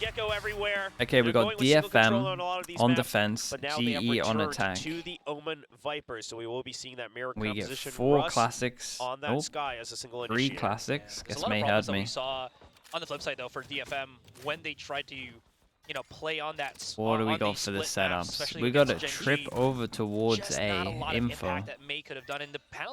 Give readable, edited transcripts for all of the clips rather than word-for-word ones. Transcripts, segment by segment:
Gecko everywhere. Okay, we got DFM on defense, but now GE on attack. To the Omen Vipers, so we will be seeing that mirror We get composition. 4 Russ classics. on that Sky as a single 3 initiator. classics. Yeah, Guess May heard me. we saw on the flip side though for DFM when they tried to, play on that. What do we got for the setups? We got a trip over towards A info.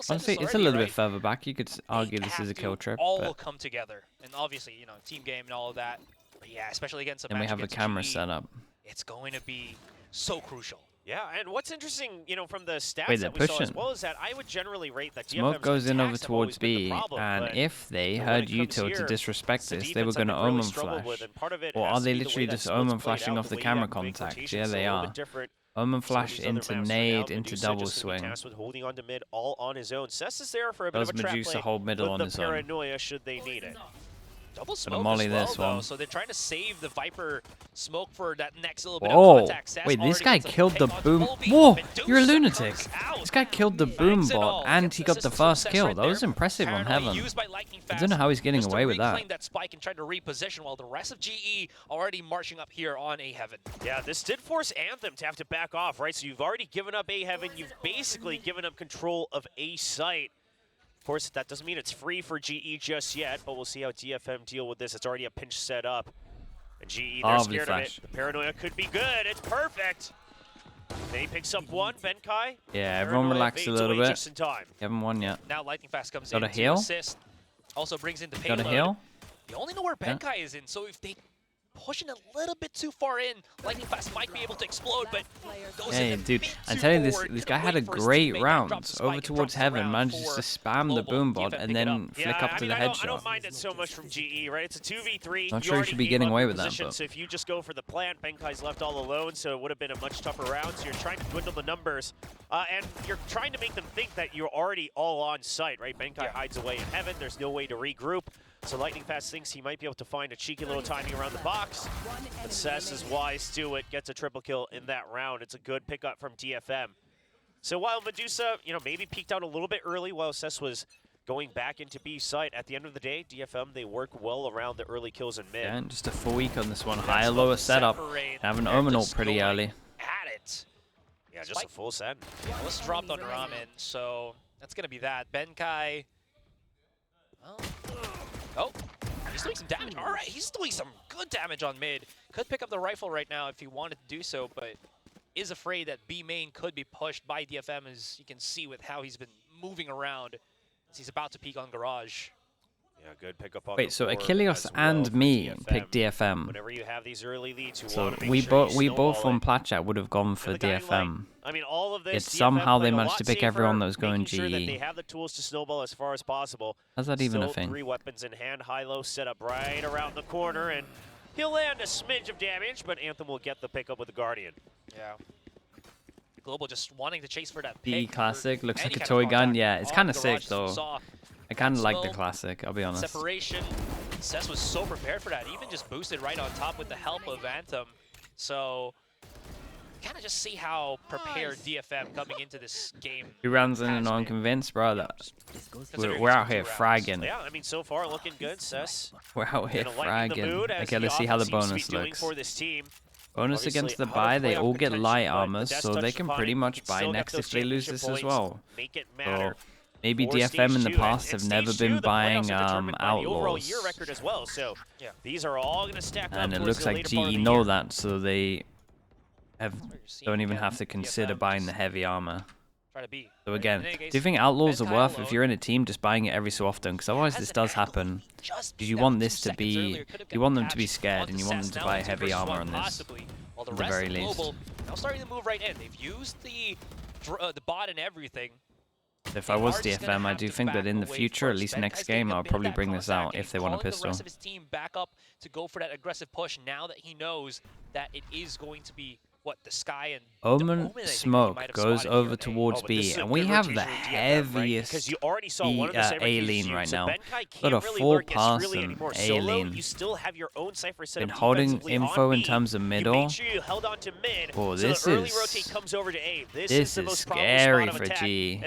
Honestly, it's a little bit further back. You could argue this is a kill trip. All but will come together, and obviously, team game and all of that. But yeah, especially against a and we have a camera GE, setup. It's going to be so crucial. Yeah, and what's interesting, from the stats Wait, that we saw as well is that I would generally rate that Smoke goes in over towards B, and if they heard Yuto to disrespect this, they were going to Omen flash. Or are they literally just Omen flashing off the camera contact? Yeah, they are. Omen flash into nade, into double swing. Does Medusa hold middle on his own? Paranoia should they need it. Double smoke molly as well, this though, one. so they're trying to save the Viper smoke for that next little bit Whoa! of contact. Wait, this guy killed the boom. Whoa! You're a lunatic. This guy killed the boom bot, and he got the first kill. That was impressive on Heaven. I don't know how he's getting away with that. That spike and tried to reposition while the rest of GE already marching up here on A Heaven. Yeah, this did force Anthem to have to back off, right? So you've already given up A Heaven. You've basically given up control of A site. Of course, that doesn't mean it's free for GE just yet, but we'll see how DFM deal with this. It's already a pinch set up. And GE, they're scared of it. The Paranoia could be good. It's perfect. They picks up one, Benkai. Yeah, everyone relax a little bit. Just in time. Haven't won yet. Now Lightning Fast comes Got in a heal? to assist. Also brings in the payload. Got a heal? You only know where Benkai is in, so if they pushing a little bit too far in, Lightning Fast might be able to explode, but goes Hey, in a dude, bit I'm too telling you, forward. this guy Couldn't had a wait for his great teammate, round. drops the Over spike, towards drops the Heaven, round manages for to spam the Global. boom bot DFM and pick it then up. flick Yeah, up to the I headshot. don't mind it so much from GE, right? It's a 2v3. Not sure you should be getting away with that, but So if you just go for the plant, Benkai's left all alone, so it would have been a much tougher round. So you're trying to dwindle the numbers, and you're trying to make them think that you're already all on site, right? Benkai hides away in Heaven. There's no way to regroup. So Lightning Fast thinks he might be able to find a cheeky little timing around the box. But Cess is wise to it, gets a triple kill in that round. It's a good pickup from DFM. So while Medusa, maybe peeked out a little bit early while Cess was going back into B site, at the end of the day, DFM, they work well around the early kills in mid. yeah, and just a full week on this one. Higher, lower setup. Have an Omenal pretty early. At it. Yeah, just a full set. Yeah, let's dropped on Ramen, so that's going to be that. Benkai. Oh, he's doing some damage. All right, he's doing some good damage on mid. Could pick up the rifle right now if he wanted to do so, but is afraid that B main could be pushed by DFM, as you can see with how he's been moving around as he's about to peek on Garage. Yeah, good pickup on Wait, the so board Achilles as well and for me DFM. picked DFM. Whenever you have these early leads, you So want to make we sure you both snowball on it. Platchat would have gone for And the guy DFM. I mean, all of this, Yet DFM somehow they played a managed lot to pick safer, everyone that was going making sure that GE. they have the tools to snowball as far as possible. How's that even a Still thing? 3 weapons in hand, high-low set up right around the corner, and he'll land a smidge of damage, but Anthem will get the pickup with the Guardian. Yeah. Global just wanting to chase for that The pick. classic looks Any like a kind toy of gun. contact Yeah, it's on kind of Garage sick as we though. saw. I kind of like the Smoke, classic, I'll be honest. Separation. Cess was so prepared for that. Even just boosted right on top with the help of Anthem. So, kind of just see how prepared DFM coming into this game. 2 rounds in has and I'm been. convinced, bro, that Considering we're it's out been here 2 rounds. fragging. Yeah, I mean, so far looking good, Cess. We're out here Gonna lighten the mood fragging. as Okay, let's see how the offense seems to bonus be doing looks. for this team. Bonus Obviously, against the out of buy, they playoff all get contention, light but armor, the death so they touch can upon pretty it, much you buy still get next those if they lose championship this as points, well. Make it So matter. maybe For DFM in stage the 2, past and have never stage 2, been the buying playoffs are determined by the overall outlaws. year record as well. So Yeah. these are all going to stack up And it towards looks the like later part of GE the know year. that, so they have That's what you're seeing don't even again. have to consider DFM buying the just heavy armor. try to be. So Right? again, In any case, do you think outlaws are Benkai worth, if alone you're in a team, just buying it every so often? Because otherwise has this an does angle. happen. Just Because you that want 2 this to seconds be, earlier could have you gotten want them to be patched scared, onto and you want them Cess. to Now buy it's a heavy versus armor one on this. possibly, while the at the rest very of least. Global now starting to move right in. They've used the bot and everything. If I was DFM, I do think that in the future, at least next game, I'll probably bring this out if they want a The pistol. rest of his team back up to go for that aggressive push now that he knows that it is going to be what, the Sky and Omen smoke goes over towards B, and we have the heaviest A lane right now. Got a full pass and A lane. You still have your own cipher set Been up holding info in terms of middle. Oh, this is scary for G.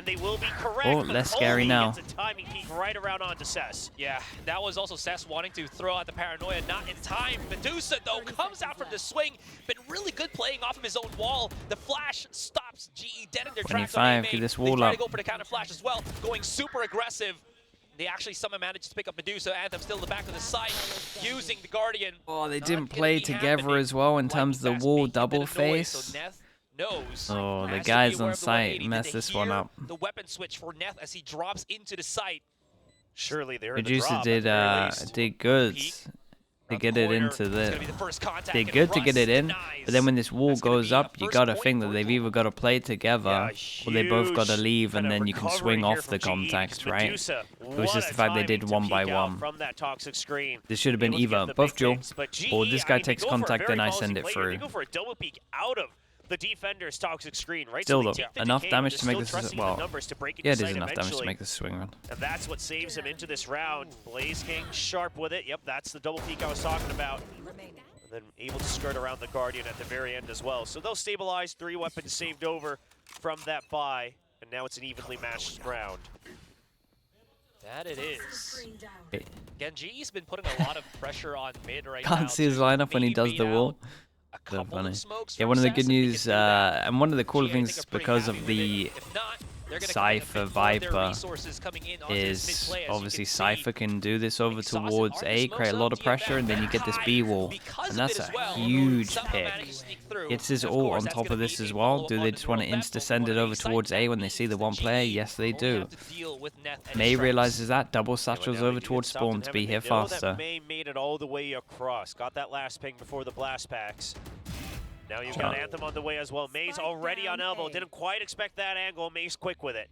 Oh, less scary now. Yeah, that was also Cess wanting to throw out the paranoia, not in time. Medusa, though, comes out from the swing. Been really good playing off of his own wall. The flash stops GE dead in their tracks. 25, get this wall up. They try up. to go for the counter flash as well, going super aggressive. They actually somehow managed to pick up Medusa. Anthem still in the back of the site, using the Guardian. Oh, they didn't play together as well in terms of the wall double face. Oh, the guys on site messed this one up. The weapon switch for Neth as he drops into the site. Surely they Medusa did good to get it into the. Did good to get it in, but then when this wall goes up, you gotta think that they've either got to play together or they both gotta leave, and then you can swing off the contact, right? It was just the fact they did one by one. This should have been either buff duel, or this guy takes contact, then I send it through. The defender's toxic screen, right? Still though, enough damage to make this well. Yeah, it is enough damage to make this swing run. And that's what saves him into this round. Blaze King sharp with it. Yep, that's the double peek I was talking about. And then able to skirt around the Guardian at the very end as well. So they'll stabilize, 3 weapons saved over from that buy, and now it's an evenly matched round. That it is. Again, GE's been putting a lot of pressure on mid right now. Can't see his lineup when he does the wall. So funny. Yeah, one of the good news, and one of the cooler things because of the Cypher Viper is obviously Cypher can do this over towards A, create a lot of pressure, and then you get this B wall, and that's a huge pick. Gets his ult on top of this as well. Do they just want to insta-send it over towards A when they see the one player? Yes, they do. May realizes that, double satchels over towards spawn to be here faster. May made it all the way across. Got that last ping before the blast packs. Now you've got Anthem on the way as well. May's already on elbow. Didn't quite expect that angle. May's quick with it.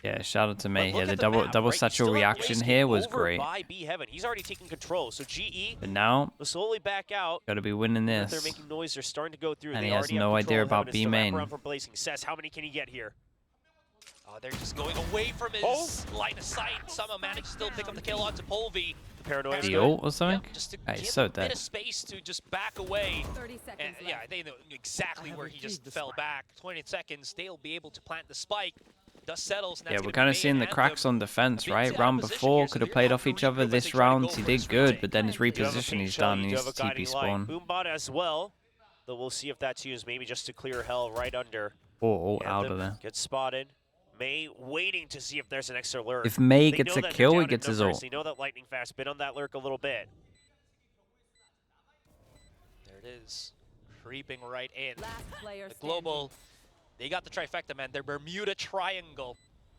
Yeah, shout out to May here. The double satchel reaction here was great. By B Heaven. He's already taking control. So GE but now will slowly back out. Gotta be winning this. They're making noise. They're starting to go through. And he has no idea about B main. Says, how many can he get here? Oh, they're just going away from his line of sight. Somehow managed to still pick up the kill onto Polvi. Paranoia. The ult or something? Yep, just to give so a bit of space to just back away. 30 seconds and, yeah, they know exactly where he just fell back. 20 seconds, they'll be able to plant the spike. Dust settles. Yeah, we're kind of seeing the cracks on defense, right? Round before could have played off each other. This round he did good, but then his reposition he's done. He needs to TP spawn. Boombot as well. Though we'll see if that's used maybe just to clear hell right under. Oh, out of there. Gets spotted. May waiting to see if there's an extra lurk. If May gets a kill, he gets his ult. They know that Lightning Fast been on that lurk a little bit. There it is. Creeping right in. The global, they got the trifecta, man. Their Bermuda Triangle.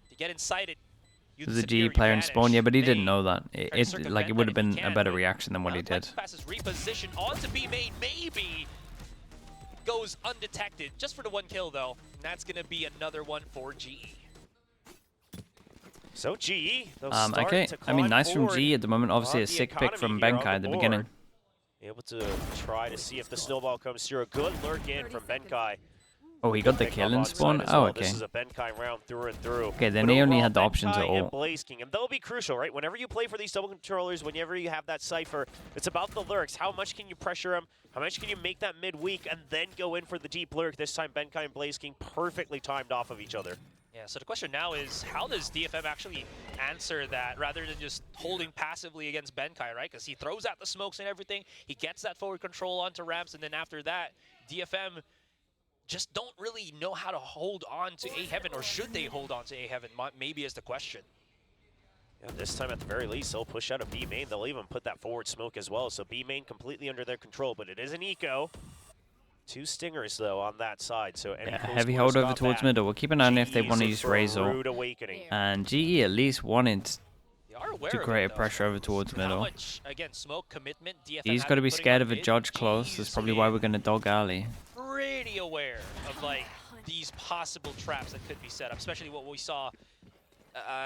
To get inside it. There's a G player in spawn, yeah, but he didn't know that. It would have been a better reaction than what he did. Passes reposition onto B main, maybe goes undetected. Just for the 1 kill, though. And that's going to be another one for GE. So GE, okay, I mean, nice from G at the moment. Obviously, a sick pick from Benkai at the beginning. Able to try to see if the snowball comes through. A good lurk in from Benkai. Oh, he got the kill in spawn? Oh, okay. This is a Benkai round through and through. Okay, then he only had the option to ult. Blaze King, and they'll be crucial, right? Whenever you play for these double controllers, whenever you have that Cypher, it's about the lurks. How much can you pressure them? How much can you make that midweek and then go in for the deep lurk? This time, Benkai and Blaze King perfectly timed off of each other. Yeah, so the question now is, how does DFM actually answer that rather than just holding passively against Benkai, right? Because he throws out the smokes and everything, he gets that forward control onto ramps, and then after that, DFM just don't really know how to hold on to A Heaven, or should they hold on to A Heaven? Maybe is the question. Yeah, this time at the very least, they'll push out a B main. They'll even put that forward smoke as well. So B main completely under their control, but it is an eco. 2 stingers, though, on that side. So yeah, heavy hold over towards middle. We'll keep an eye on if they want to use Razor. And GE at least wanted to create a pressure over towards middle. He's got to be scared of a judge close. That's probably why we're going to dog alley. Pretty aware of, like, these possible traps that could be set up, especially what we saw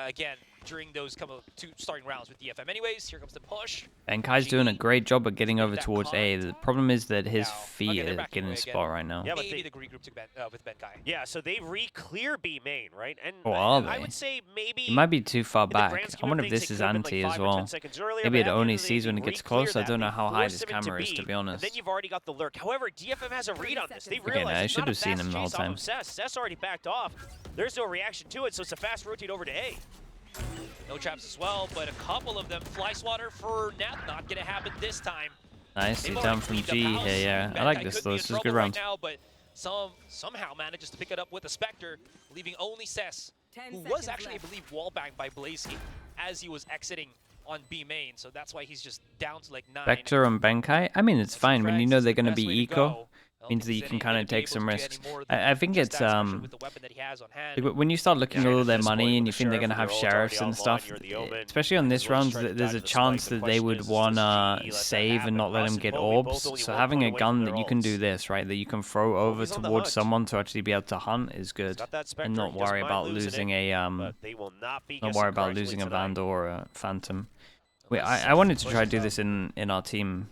again, during those two starting rounds with DFM. Anyways, here comes the push. Benkai's doing a great job of getting over towards A. The problem is that his feet are getting in spot right now. Yeah, maybe the regroup with Benkai. Yeah, so they re-clear B main, right? And are they? I would say maybe He might be too far back. I wonder if this is anti as well. Maybe it only sees when it gets close. I don't know how high this camera is, to be honest. Then you've already got the lurk. However, DFM has a read on this. They realize I should have seen him the whole time. Cess already backed off. There's no reaction to it, so it's a fast rotate over to A. No traps as well, but a couple of them. Fly swatter for Neth, not gonna happen this time. Nice, he's down from G here, yeah. I like this though, this is a good round. Right now, but somehow manages to pick it up with a Spectre, leaving only Cess, who was actually, I believe, wallbanged by Blazy as he was exiting on B main, so that's why he's just down to like 9. Spectre and Benkai? I mean, it's fine when you know they're going to be eco. Means that you can kind of take some risks. I think it's when you start looking at all their money and you think they're going to have sheriffs and stuff, especially on this round, there's a chance that they would want to save and not let them get orbs. So having a gun that you can do this, right, that you can throw over towards someone to actually be able to hunt is good, and not worry about losing a Vandal or a Phantom. Wait, I wanted to try to do this in our team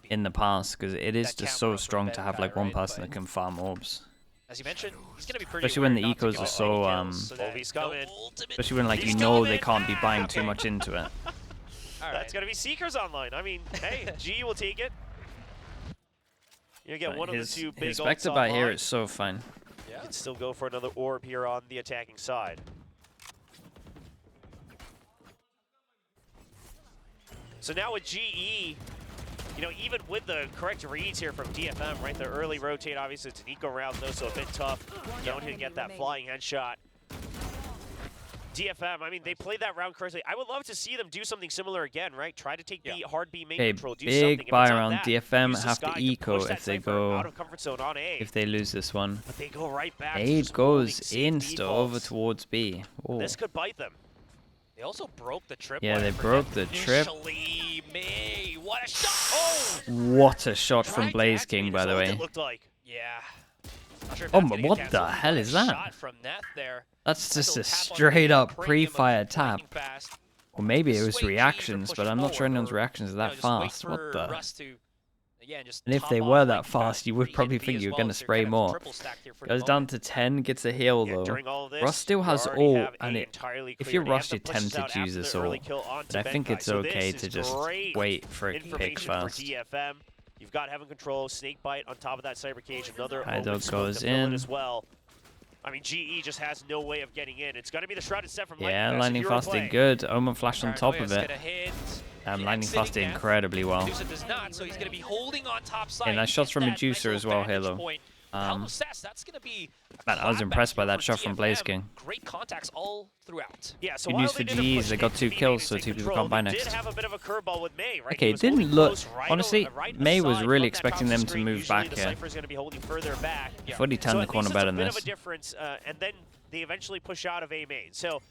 in the past, because it is just so strong to have like one person that can farm orbs. As you mentioned, he's gonna be pretty especially when the ecos are so especially when like you know they can't be buying too much into it. That's gonna be Seekers online. I mean, hey, G will take it. You get one of the two big his Spectre by here is so fine. You can still go for another orb here on the attacking side. So now with GE, you know, even with the correct reads here from DFM, right? The early rotate, obviously, it's an eco round, though, so a bit tough. Don't get that flying headshot. DFM, I mean, they played that round correctly. I would love to see them do something similar again, right? Try to take the hard B main control, do something. Big buy around. DFM have to eco if they go, out of comfort zone on A. if they lose this one. But they go right back. A goes insta over towards B. Ooh. This could bite them. They also broke the trip. Yeah, they broke the trip. May, what a shot! Oh! What a shot from Blaze King, by the way. It looked like. Yeah. Sure oh, but what the hell is that? That's just a straight up pre-fire tap. Or maybe it was reactions, but I'm not sure anyone's reactions are that fast. What the? And if they were that fast, you would probably think you were going to spray more. Goes down to 10, gets a heal though. Rust still has ult, and if you're Rust, you're tempted to use this ult. But I think it's okay to just wait for it to pick first. You've got Heaven Control, Snake Bite on top of that Cyber Cage, another Hydog goes in as well. I mean, GE just has no way of getting in. It's going to be the Shrouded Set from Lightning Fast did good. Omen Flash on top of it. Lightning Fast did incredibly well. Does not, so he's going to be holding on top side. And nice shots from Medusa as well, Halo. Man, I was impressed by that shot from Blaze King. Great contacts all throughout. Yeah, so good news for GEs, they got 2 kills, so 2 people can't buy next. Have a bit of a curveball with May, right? Okay, it didn't look... Honestly, May was really expecting them to move back here. I thought he turned the corner better than this. And then they eventually push out of A main. So,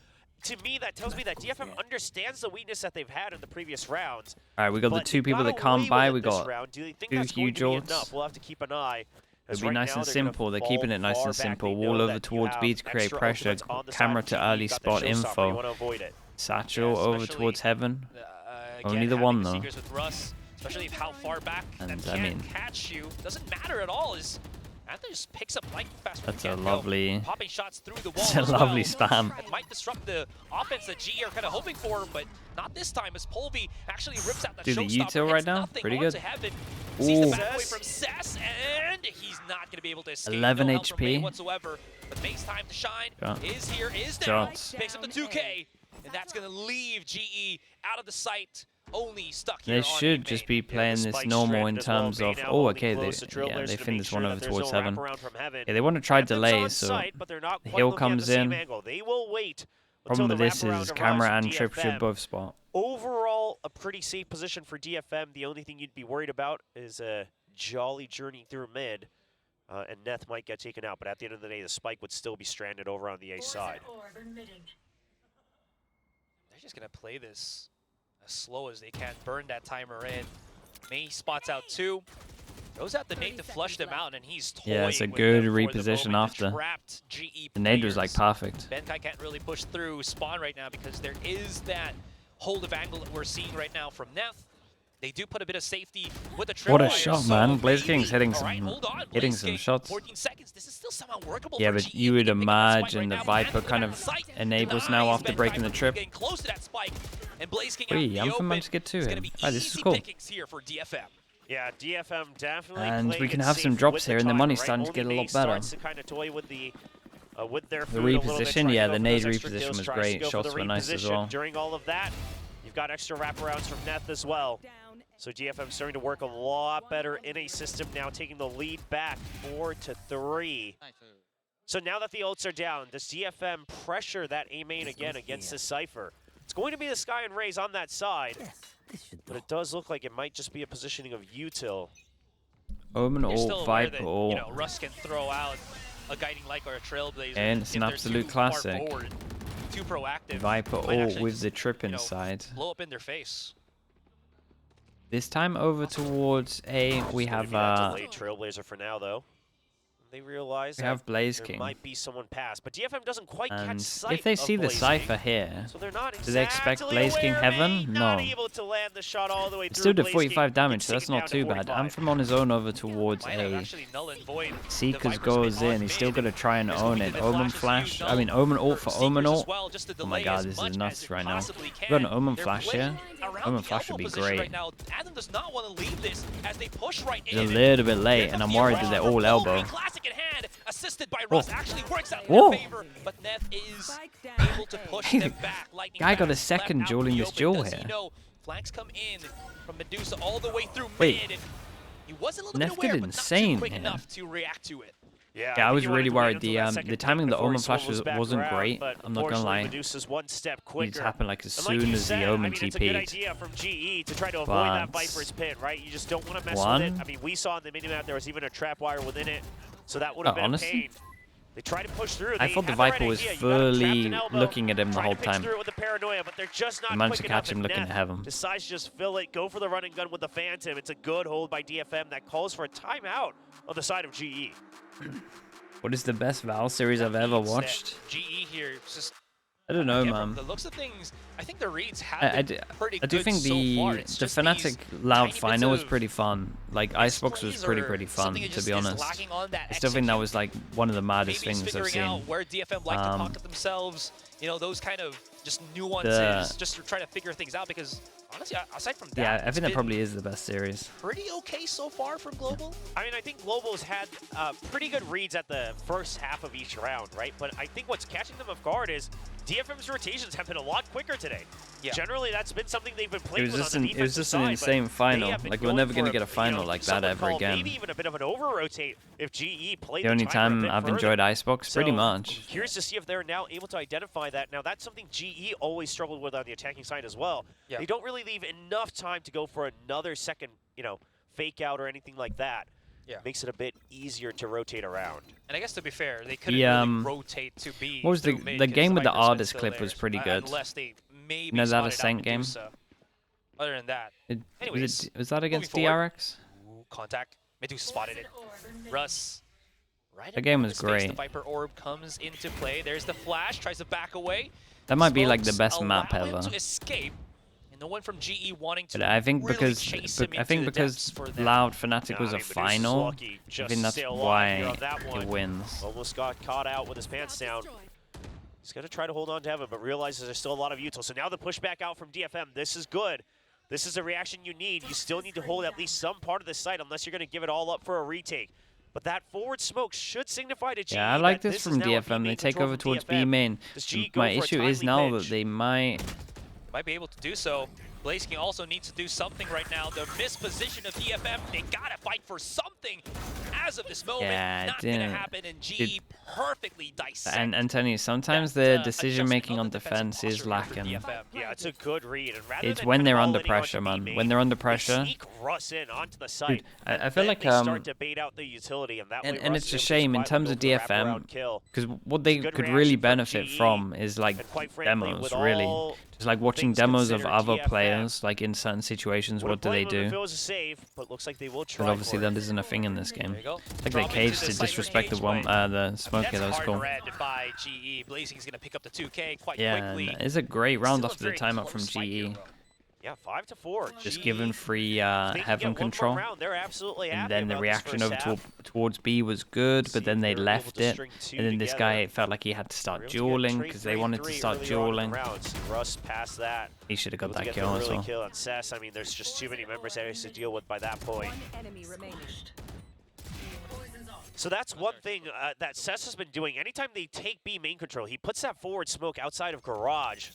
to me, that tells me that DFM understands the weakness that they've had in the previous rounds. Alright, we got the 2 people that can't buy. We got 2 huge ults. We'll have to keep an eye. It'll be nice and simple. They're keeping it nice and simple. Wall over towards B to create pressure. Camera to early spot info. Satchel over towards Heaven. Only the one though. Especially how far back and I mean, catch you doesn't matter at all. Anthem just picks up lightning fast. That's a lovely. Popping shots through the wall. That's a lovely spam. It might disrupt the offense that GE are kind of hoping for, but not this time. As Polby actually rips out the showstopper. Do the util right now? Pretty good. Sees the back away from Cess, and he's not going to be able to escape. 11 HP whatsoever. But May's time to shine is here, is now. Picks up the 2K, and that's going to leave GE out of the sight. Only stuck here. They should just be playing this normal in terms of, oh, okay, they fin this one over towards Heaven. Yeah, they want to try delay, so the heal comes in. Problem with this is camera and trip should both spot. Overall, a pretty safe position for DFM. The only thing you'd be worried about is a jolly journey through mid, and Neth might get taken out, but at the end of the day, the spike would still be stranded over on the A side. They're just going to play this as slow as they can, burn that timer in. May spots out 2. Throws out the nade to flush them out, and he's toying yeah, it's a with good them for the reposition moment. after. Trapped GE The nade was like players. perfect. Benkai can't really push through spawn right now because there is that hold of angle that we're seeing right now from Neth. They do put a bit of safety with the What a tripwire, shot, so man. Blaze King's hitting all some, right, hold on, hitting Blaze some King, shots. 14 seconds. This is still somehow workable Yeah, for but GE. you would They can pick up that spike imagine right the now. Viper Benkai kind on of site. enables now Nice, after Benkai breaking the trip. getting close to that spike, and Blaze King out Wait, in the I'm from open. to get to It's him. gonna be Oh, this is easy cool. pickings here for DFM. Yeah, DFM definitely. And we can have safe some drops with here, and the timer, money's right? starting to Only get a lot Mace better. starts to kind of toy with the with their The food a little bit, reposition, tries to yeah, go the for nade those extra reposition kills, was tries to great. go for Shots the were nice as reposition. well. During all of that, you've got extra wraparounds from Neth as well. So DFM starting to work a lot better in a system now, taking the lead back 4-3. So now that the ults are down, does DFM pressure that A main again against the Cypher? It's going to be the Sky and Raze on that side, but it does look like it might just be a positioning of util. Omen You're still ult, aware Viper that, you ult. know, Russ can throw out a Guiding Light or a Trailblazer. And it's if an they're absolute too far classic. forward, too proactive. Viper might ult actually with just, the trip you know, inside. blow up in their face. This time over towards A, we have delayed Trailblazer for now though. They realize that Blaze there King. might be someone past, but DFM doesn't quite catch And sight if they of see the Blaze Cypher King. here, So they're not do they expect exactly Blaze King aware, Heaven? Not No. able to land the shot all the way It through. still did Blaze 45 King damage, so gets that's not taken too down bad. to I'm 45. from on his own over towards Might have A. actually null and void the Seekers Viper's goes been on in, he's still mid. gonna try and There's own gonna it. be the Omen flashes flash, used I mean Omen ult for Seekers Omen as ult. well, just to Oh my delay god, as this much is as nuts it right now. possibly We got an can. Omen They're flash playing here. around Omen the flash elbow would be position great. Right now. Adam does not want to leave this as they push right It's in. a little bit late, and I'm worried that they're all elbow. Classic in hand, assisted by Russ, actually works out in Whoa. their favor, but Neth is able to push Hey, them back. Lightning guy got a fast, second left out duel in the this open. duel Does he here. know? Flanks come in from Medusa all the way through Wait. mid. He was a little Neth bit aware, did but insane not too quick here. enough to react to it. Yeah, Yeah, I was he wanted really to wait worried. until that second The pick timing of the before Omen he flash swivels back wasn't around, great. but I'm not gonna unfortunately, lie. Medusa's one step quicker. Needs to happen like as And like soon you as said, the Omen I mean, it's a good TP'd. idea from GE to try to avoid that But Viper's pit, right? You just don't want to mess one. with it. I mean, we saw in the minimap there was even a trap wire within it, so that would have been honestly? a pain. They try to push through. I They thought the have right Viper was idea. You got him trapped fully in elbow, looking at him the trying whole to pitch time. through it with the paranoia, but they're just not I managed quick to catch enough, him and looking Neth at heaven. decides to just fill it, go for the running gun with the Phantom. It's a good hold by DFM that calls for a timeout on the side of GE. What is the best Val series I've ever watched? GE here just I don't know, again, from man. the looks of things, I think the reads have I been pretty do good think so far. It's the just Fnatic these Loud tiny bits final was of pretty fun. Like Icebox was misplays pretty or fun, something that to just be is honest. lacking on that I still think that execution. was like one of the maddest Maybe it's things I've figuring out seen. where DFM like to pocket themselves, you know, those kind of just nuances, just to try to figure things out. Because honestly, aside from that, Yeah, I it's think that been probably is the best series. pretty okay so far from Global. I mean, I think Global's had pretty good reads at the first half of each round, right? But I think what's catching them off guard is DFM's rotations have been a lot quicker today. Yeah. Generally, that's been something they've been It playing was with just on the it was defensive just an side, but insane they final. have been Like we're going never for gonna a, get a final you know, like that some would ever call again. Maybe even a bit of an over-rotate if GE played The only timer a time bit I've further. enjoyed Icebox, pretty So, much. I'm curious to see if they're now able to identify that. Now, that's something GE always struggled with on the attacking side as well. Yeah. They don't really leave enough time to go for another second, you know, fake out or anything like that. Yeah. Makes it a bit easier to rotate around. And I guess to be fair, they couldn't The, really rotate to be. what was the- through mid the 'cause game with the Viper's been artist still clip there, was pretty good. Unless they maybe You know that spotted out Ascent game? Medusa. Other than that, Was that against moving forward. DRX? Ooh, contact. Medusa spotted it. Russ. Right The game in was the space, great. The Viper Orb comes into play. There's the flash. Tries to back away. That might be like the Smokes best map allow him ever. to escape. And no one from GE wanting to But I think really because chase him I think into the because depths for them. Loud Fnatic was I a mean, Medusa's final, lucky. I Just think that's sail off why here on that it one. wins. Almost got caught out with his pants down. He's going to try to hold on to Heaven, but realizes there's still a lot of util. So now the pushback out from DFM. This is good. This is the reaction you need. You still need to hold at least some part of the site unless you're going to give it all up for a retake. But that forward smoke should signify to GE Yeah, I like that this is from now a DFM. B They main take control over from towards DFM. B main. Does GE go My for a issue is timely now pinch? that they might. Might be able to do so. Blaze King also needs to do something right now. The misposition of DFM, they gotta fight for something. As of this moment, Yeah, not gonna happen, and GE perfectly dissect. And Anthony, sometimes the decision making on defense is lacking. Yeah, it's a good read. And rather It's than when kind they're of under all-in pressure, onto man. B When main, they're under they pressure. sneak Russ in onto the site. I feel then like they start to bait out the utility, and that way and Russ it's is a able to shame in survive terms and of go for a DFM wraparound kill. because what they Good could reaction really from benefit GE, from is like and quite frankly, demos, with really. all Just like watching demos of other players, like in certain situations, what do they do? If it was a save, but looks like they will try. But obviously that isn't a thing in this game. Like they caged to disrespect the smoker. That was cool. By GE. Blazing's gonna pick up the 2K quite quickly. Yeah, it's a great round after the timeout from GE. Yeah, 5-4. Just given free heaven control. And then the reaction over towards B was good, but then they left it. And then this guy, it felt like he had to start dueling because they wanted to start dueling. Russ passed that. He should have got that kill as well. Kill on Cess. I mean, there's just too many members that he has to deal with by that point. So that's one thing that Cess has been doing. Anytime they take B main control, he puts that forward smoke outside of garage.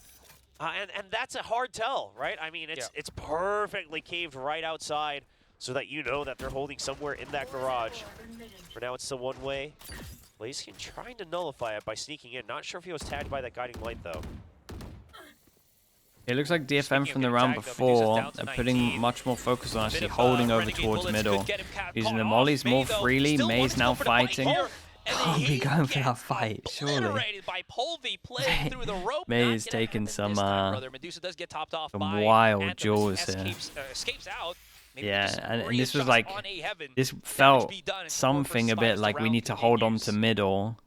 And that's a hard tell, right? I mean, it's perfectly caved right outside so that you know that they're holding somewhere in that garage. For now, it's the one-way. Blaziken trying to nullify it by sneaking in. Not sure if he was tagged by that guiding light, though. It looks like DFM from the round before are putting much more focus on actually holding over towards middle. Using the mollies more freely. May's now fighting. Can't be going for that fight, surely. May is taking some wild jaws here. Yeah, and this was like, this felt something a bit like we need to hold on to middle.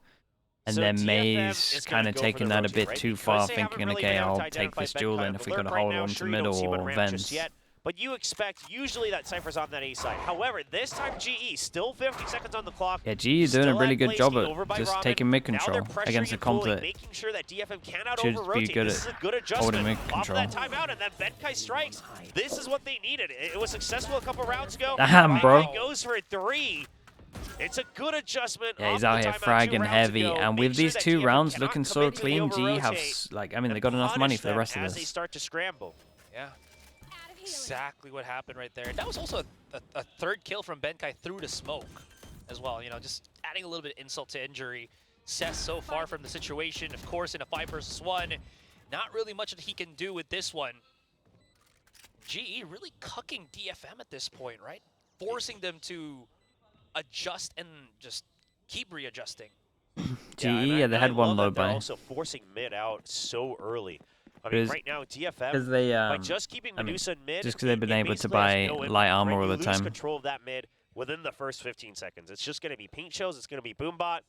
And then May's kind of taking that a bit too far, thinking, okay, I'll take this duel in if we're going to hold on to middle or Vents. But you expect usually that Cypher's on that A side. However, this time GE still 50 seconds on the clock. Yeah, GE doing a really good job at just taking mid control against a comp that sure that DFM cannot should be good at holding mid control. Off that timeout, and then Benkai strikes. This is what they needed. It was successful a couple rounds ago. Damn, bro. Goes for 3. It's a good adjustment. Yeah, he's out here fragging heavy, and with these 2 rounds looking so clean, GE have, like, I mean, they got enough money for the rest of this. As they start to scramble. Yeah. Exactly what happened right there. That was also a third kill from Benkai through the smoke as well. You know, just adding a little bit of insult to injury. Seth so far from the situation, of course, in a 5 versus 1. Not really much that he can do with this one. GE really cucking DFM at this point, right? Forcing them to adjust and just keep readjusting. GE, yeah, they had one low by. buy. Also forcing mid out so early. I mean, right now, DFM, by just keeping Medusa in mid, just because they've been able to buy light armor all the time. Lose control of that mid within the first 15 seconds. It's just going to be paint shows. It's going to be Boombot.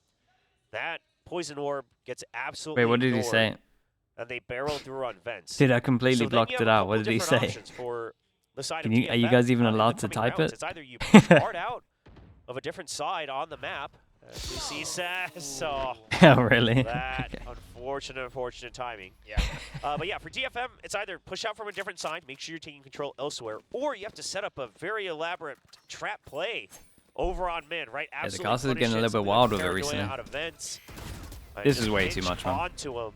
That poison orb gets absolutely Wait, what did he say? And they barrel through on Vents. Dude, I completely blocked it out. What did he say? Are you guys even allowed to type it? It's either you push hard out of a different side on the map. As you see, Sass. Oh, really? That unfortunate timing. Yeah. But yeah, for DFM, it's either push out from a different side, make sure you're taking control elsewhere, or you have to set up a very elaborate trap play over on mid, right? Yeah, the castle is getting a little bit wild with it recently. This is way too much, man. Onto him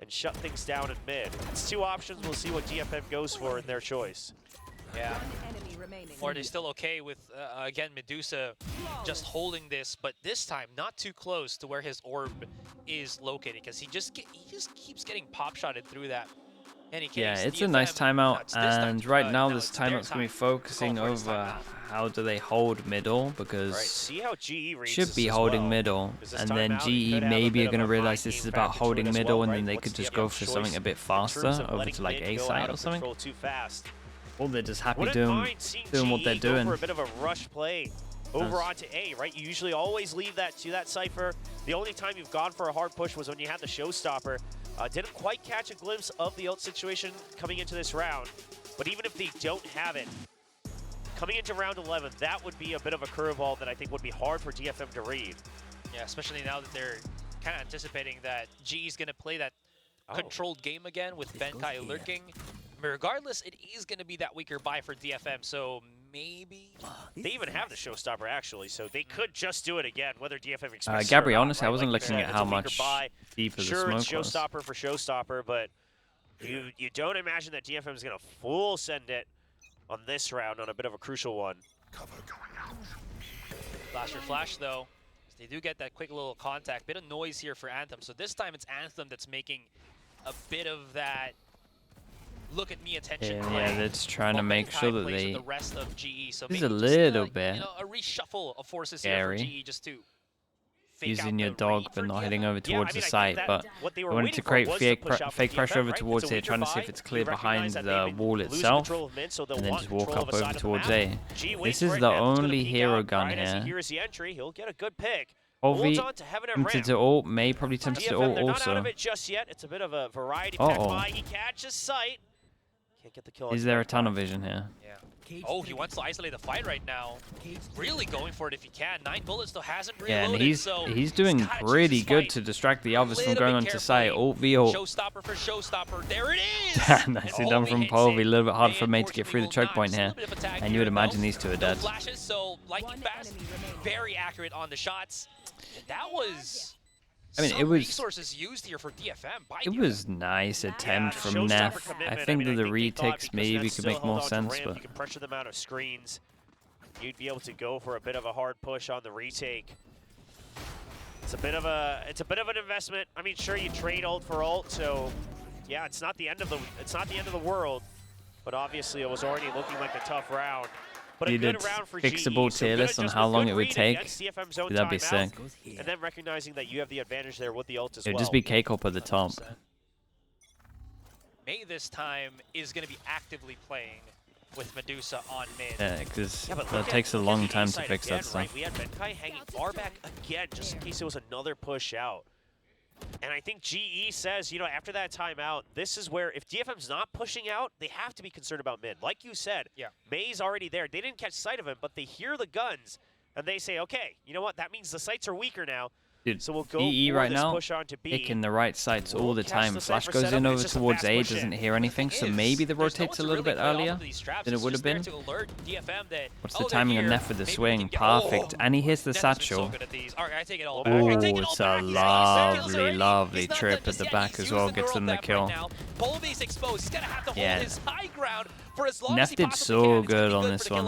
and shut things down in mid. It's 2 options. We'll see what DFM goes for in their choice. Yeah. Or are they still okay with, again, Medusa just holding this, but this time not too close to where his orb is located, because he just keeps getting pop-shotted through that. Yeah, it's a nice timeout, and right now this timeout's going to be focusing over how do they hold middle, because should be holding middle, and then GE maybe are going to realize this is about holding middle, and then they could just go for something a bit faster over to like A side or something. Or they're just happy doing what they're doing. For a bit of a rush play over onto A, right? You usually always leave that to that Cypher. The only time you've gone for a hard push was when you had the showstopper. Didn't quite catch a glimpse of the ult situation coming into this round. But even if they don't have it, coming into round 11, that would be a bit of a curveball that I think would be hard for DFM to read. Yeah, especially now that they're kind of anticipating that G's going to play that controlled game again with Benkai lurking. Regardless, it is going to be that weaker buy for DFM, so maybe... They even have the showstopper, actually, so they could just do it again, whether DFM expects Gabri, honestly, I wasn't looking at how much deeper the smoke was. Sure, it's showstopper for showstopper, but you don't imagine that DFM is going to full send it on this round on a bit of a crucial one. Flasher flash, though. They do get that quick little contact. Bit of noise here for Anthem, so this time it's Anthem that's making a bit of that look at me attention play. Yeah, that's trying to make sure that they... The rest of GE, so this is a little bit a reshuffle of forces here for GE just to using your dog but not heading over towards the site. But I wanted to create fake pressure over towards here, trying to see if it's clear behind the wall itself, and then just walk up over towards A. This is the only hero gun here. He'll get a good pick. Ovi tempted to ult, May probably tempted to ult also. It's a bit of a variety pack. He catches sight. Can't get the kill. Is there a tunnel vision here? Yeah. Oh, he wants to isolate the fight right now. Really going for it if he can. 9 bullets still hasn't reloaded. Yeah, and he's doing pretty good to distract the others from going onto site. Ult v ult. Showstopper for showstopper. There it is. Nicely done from Povey. A little bit hard for May to get through the choke point here. And you would imagine these two are dead. Flashes, so Lightning Fast, very accurate on the shots. That was. I mean, it was resources used here for DFM. It was nice attempt from Neff. I think that the retakes maybe could make more sense, but you can pressure them out of screens. You'd be able to go for a bit of a hard push on the retake. It's a bit of an investment. I mean, sure, you trade ult for ult, so yeah, it's not the end of the world. But obviously, it was already looking like a tough round. But you did fixable tier list on how long it would take. That'd be sick. And then recognizing that you have the advantage there with the ult as well. It'd just be K-Corp at the top. May this time is going to be actively playing with Medusa on mid. Yeah, because that takes a long time to fix that stuff. Right? We had Benkai hanging far back again, just in case it was another push out. And I think GE says, you know, after that timeout, this is where if DFM's not pushing out, they have to be concerned about mid. Like you said, May's already there. They didn't catch sight of him, but they hear the guns, and they say, okay, you know what? That means the sights are weaker now. Dude, so we'll go EE right now, push on to B. picking the right sites all the time. Flash goes in over towards A, doesn't hear anything, so maybe the rotates a little bit earlier than it would have been. What's the timing of Neff with the swing? Perfect. And he hits the satchel. Oh, it's a lovely, lovely trip at the back as well. Gets them the kill. Yeah. Neff did so good on this one.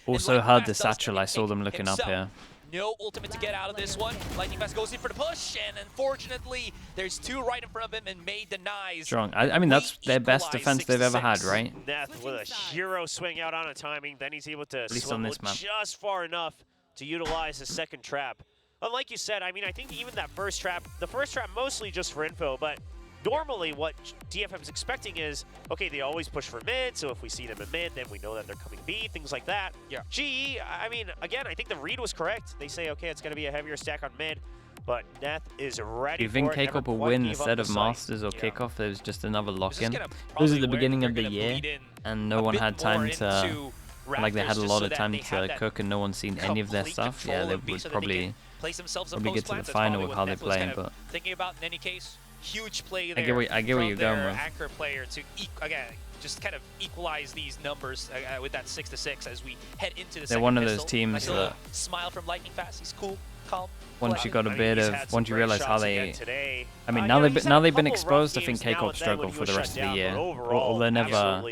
Also heard the satchel. I saw them looking up here. No ultimate to get out of this one. Lightning Fast goes in for the push, and unfortunately, there's 2 right in front of him, and May denies. Strong. I mean, that's their best defense they've ever had, right? Neff with a hero swing out on a timing, then he's able to swivel just far enough to utilize his second trap. But like you said, I mean, I think even that first trap, the first trap mostly just for info, but normally what DFM's expecting is, okay, they always push for mid, so if we see them in mid, then we know that they're coming B, things like that. Yeah. GE, I mean, again, I think the read was correct. They say, okay, it's going to be a heavier stack on mid, but Neff is ready. Do you think K-Corp will win instead of Masters or Kickoff? There was just another lock-in. It was at the beginning of the year, and no one had time to, like, they had a lot of time to cook, and no one's seen any of their stuff. Yeah, they would probably get to the final with how they play, but thinking about in any case. Huge play there. I get where you're going with. Anchor player to again just kind of equalize these numbers with that 6-6 as we head into the. They're one of those teams that smile from Lightning Fast. He's cool, calm. Once you got a bit of, once you realize how they, I mean, now they've been exposed. I think K-Corp struggle for the rest of the year, or they're never.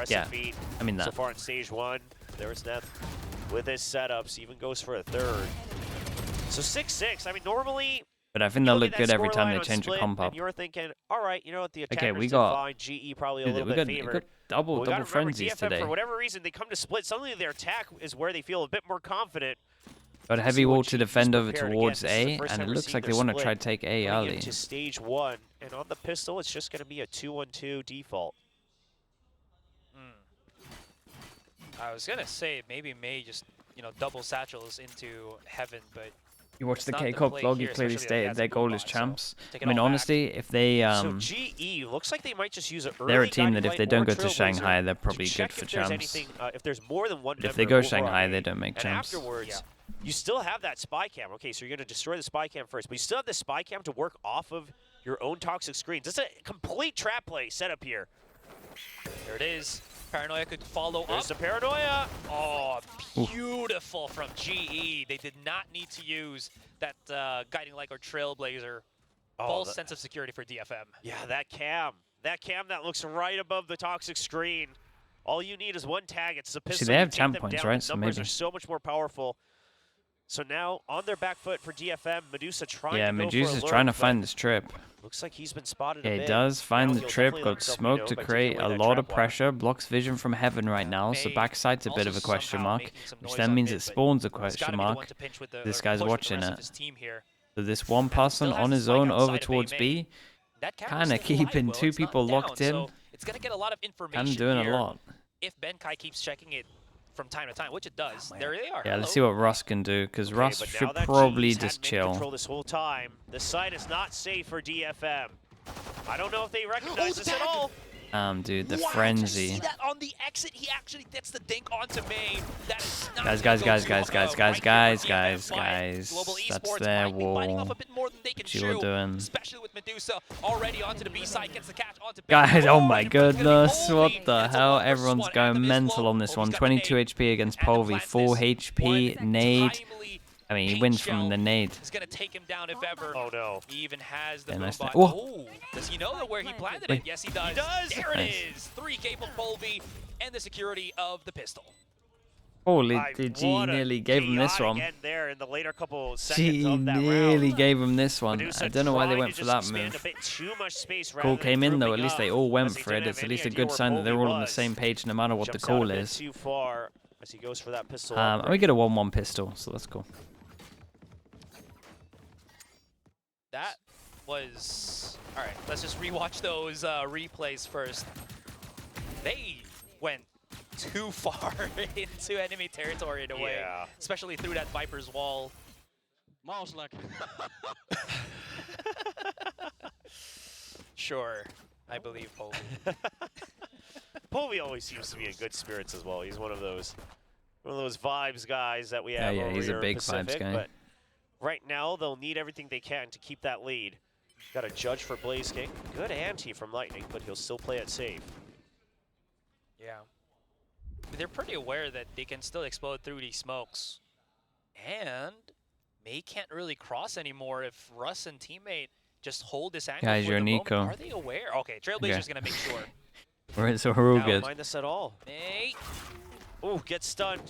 Yeah, I mean that. So far in stage 1, there's Neff with his setups. Even goes for a third. So 6-6. I mean, normally. But I think they'll look good every time they change a comp up. You're thinking, all right, you know what, the okay, we got GE probably a little bit favored. We got double frenzies DFM, today. For whatever reason, they come to split. Suddenly their attack is where they feel a bit more confident. Got a heavy wall to defend over towards A, and it looks like they want to try to take A early. Into stage 1, and on the pistol, it's just going to be a 2-1-2 default. I was going to say maybe May just, you know, double satchels into heaven, but. You watch the K-Corp vlog, you clearly stated their goal is champs. I mean, honestly, if they, so GE looks like they might just use they're a team that if they don't go to Shanghai, they're probably good for champs. If there's more than one but if they go Shanghai, they don't make champs. Afterwards, you still have that spy cam. Okay, so you're going to destroy the spy cam first, but you still have the spy cam to work off of your own toxic screens. It's a complete trap play set up here. There it is. Paranoia could follow up. There's the Paranoia. Oh, beautiful from GE. They did not need to use that guiding light or trailblazer. False sense of security for DFM. Yeah, that cam that looks right above the toxic screen. All you need is one tag. It's the pistol. See, they have champ points, right? So numbers are so much more powerful. So now on their back foot for DFM, Medusa trying to go Medusa's for trying to find this trip. Looks like he's been spotted a bit. He does find the trip, got smoke to create a lot of pressure, blocks vision from heaven right now, so backside's a bit of a question mark, which then means it spawns a question mark. This guy's watching it. So this one person on his own over towards B, kind of keeping two people locked in. So it's going to get a lot of information and doing here a lot. if Benkai keeps checking it from time to time, which it does. There they are. Yeah, let's see what Russ can do, because Russ should probably just chill. Control this whole time. The site is not safe for DFM. I don't know if they recognize this at all. Dude, the frenzy. See that on the exit, he actually gets the dink onto Main. That is not Guys. That's their wall. What you doing? Especially with Medusa already onto the B side, gets the catch onto Guys, oh my goodness, what the hell? Everyone's going mental on this one. 22 HP against Polvi, 4 HP, nade. I mean, he wins from the nade. It's gonna take him down if ever. Oh no. He even has the nice. Oh, does he know where he planted it? Yes, he does. He does. There it is. 3K from Polvi and the security of the pistol. Holy, G nearly gave him this one. There in the later couple G nearly gave him this one. I don't know why they went for that move. Call came in though, at least they all went for it. It's at least a good sign that they're all on the same page no matter what the call is. As he goes for that pistol. And we get a 1-1 pistol, so that's cool. That was... Alright, let's just rewatch those replays first. They went too far into enemy territory in a way. Especially through that Viper's wall. Mouse luck. Sure, I believe Polvi. Polvi always seems to be in good spirits as well. He's one of those vibes guys that we have. Yeah, he's a big Pacific, vibes guy. But right now, they'll need everything they can to keep that lead. Got a judge for Blaze King. Good ante from Lightning, but he'll still play it safe. Yeah. They're pretty aware that they can still explode through these smokes. And May can't really cross anymore if Russ and teammate just hold this angle. Guys, you're Nico. Are they aware? Okay, Trailblazer's gonna make sure. So we're all good. Don't mind this at all. May. Ooh, get stunned.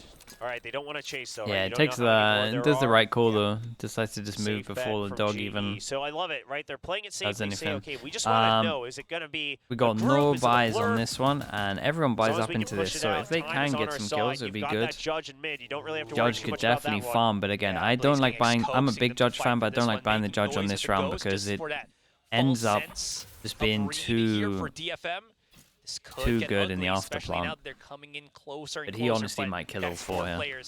All right, they don't want to chase though. Yeah, right? it takes does the right call though. Decides to just move Safe before the bet dog from GE. even. So I love it, right? They're playing it safe. They say, okay, we just want to know, is it going to be We got a group? no Is it a buys blur? on this one, and everyone buys As long as up we can into push this. it So out, if they time can is on get our some side. kills, it'd You've be got good. that judge in mid. You don't really have to worry Judge too could much about definitely that one. farm, but again, I don't like buying. I'm a big Judge fan, but I don't like buying the Judge on this round because it ends up just being too good in the after plant. But he honestly might kill all four here.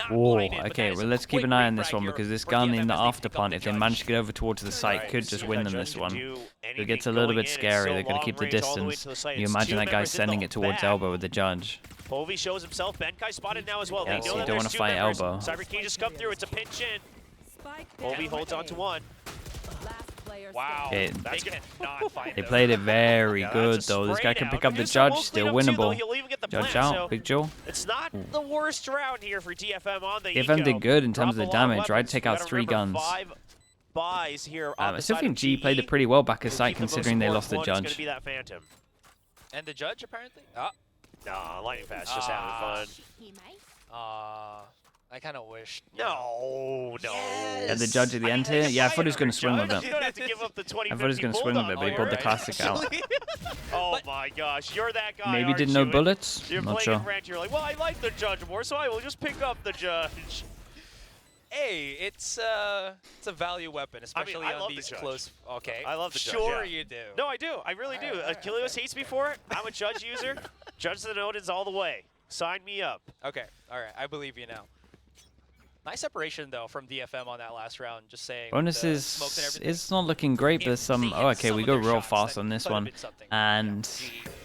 Whoa, okay, well let's keep an eye on this one because this gun in the after plant, if they manage to get over towards the site, could just win them this one. It gets a little bit scary. They're going to keep the distance. You imagine that guy sending it towards elbow with the Judge. Polvi shows himself. Benkai spotted now as well. Yeah, They so know you that don't there's want to two fight members. elbow. Cyber King just come through. It's a pinch in. Polvi holds on to one. Wow. Okay. They played it very good though. This guy can pick up the Judge, still winnable. Judge out, big Joe. It's not the worst round here for DFM on the DFM did good in terms of the damage, right? Take out 3 guns. 5 buys here. I still think G played it pretty well back at site considering they lost the Judge. Be that Phantom. And the Judge apparently? Oh. Nah, Lightning Fast just having fun. I kind of wish. No. Yeah, the Judge at the end here. Yeah, I thought he was going to swing with it. You don't have to give up the 20, I thought he was going to swing with it, but he pulled the classic out. Oh my gosh, you're that guy. Maybe didn't know bullets. You're Not playing sure. ranked. You're like, well, I like the Judge more, so I will just pick up the Judge. Hey, it's a value weapon, especially on these close. Okay, I love the Judge. Sure, you do. No, I do. I really do. Achilles hates me for it. I'm a Judge user. Judge the Note is all the way. Sign me up. Okay, all right, I believe you now. Nice separation though from DFM on that last round. Just saying. Bonus is not looking great, but some. Oh, okay, we go real fast on this one, and.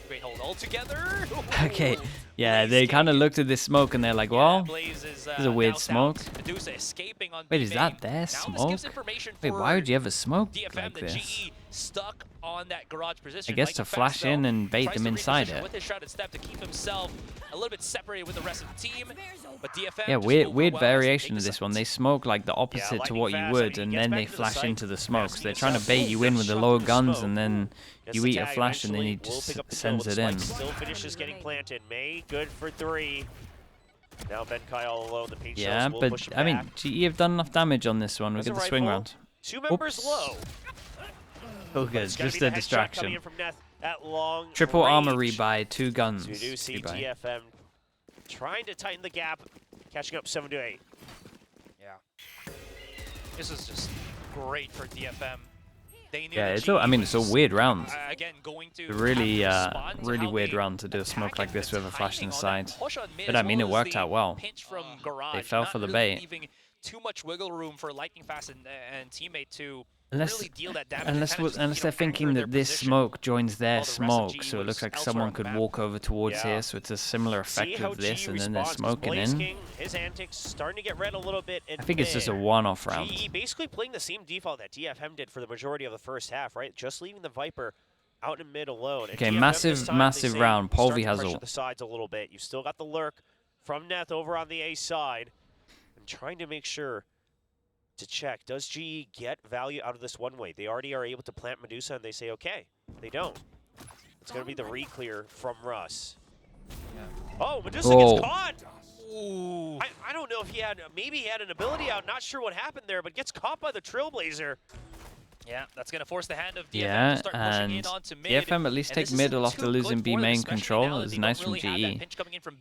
Great hold all together. Okay, yeah, they kind of looked at this smoke and they're like, well, this is a weird smoke. Wait, is that their smoke? Wait, why would you ever smoke like this? Stuck on that garage position. I guess to flash in and bait them inside it. With his shot at step to keep himself a little bit separated with the rest of the team. But DFM yeah, weird variation of this one. They smoke like the opposite to what you would, and then they flash into the smokes. They're trying to bait you in with the lower guns, and then you eat a flash, and then he just sends it in. Still finishes getting planted. May good for 3. Now Benkai all alone. The paint yeah, will but push him I mean, back. GE have done enough damage on this one. We get the swing round. 2 members low. Oh, good. Just a distraction. Long Triple range. armory by 2 guns. So you do see DFM trying to tighten the gap, catching up 7 to 8. Yeah. This is just great for DFM. They knew Yeah, it's I mean, it's a weird round. Again, going to Really, really weird round to do a smoke like this with a flash inside. But I mean, it worked out well. They fell for the bait. Leaving too much wiggle room for Lightning Fast and teammate to really deal that damage. Unless they're thinking that this smoke joins their smoke, so it looks like someone could walk over towards here, so it's a similar effect of this, and then they're smoking in. His antics starting to get read a little bit. I think it's just a one-off round. GE basically playing the same default that DFM did for the majority of the first half, right? Just leaving the Viper out in mid alone. Okay, massive round. Polvi has ult. The sides a little bit. You still got the lurk from Neth over on the A side, and trying to make sure to check, does GE get value out of this one way? They already are able to plant Medusa, and they say, okay. They don't. It's going to be the re-clear from Russ. Oh, Medusa gets caught! Ooh. I don't know if he had, maybe he had an ability out, not sure what happened there, but gets caught by the Trailblazer. Yeah, that's going to force the hand of DFM to start pushing in onto mid. DFM at least take middle after losing B main control. It was nice from GE.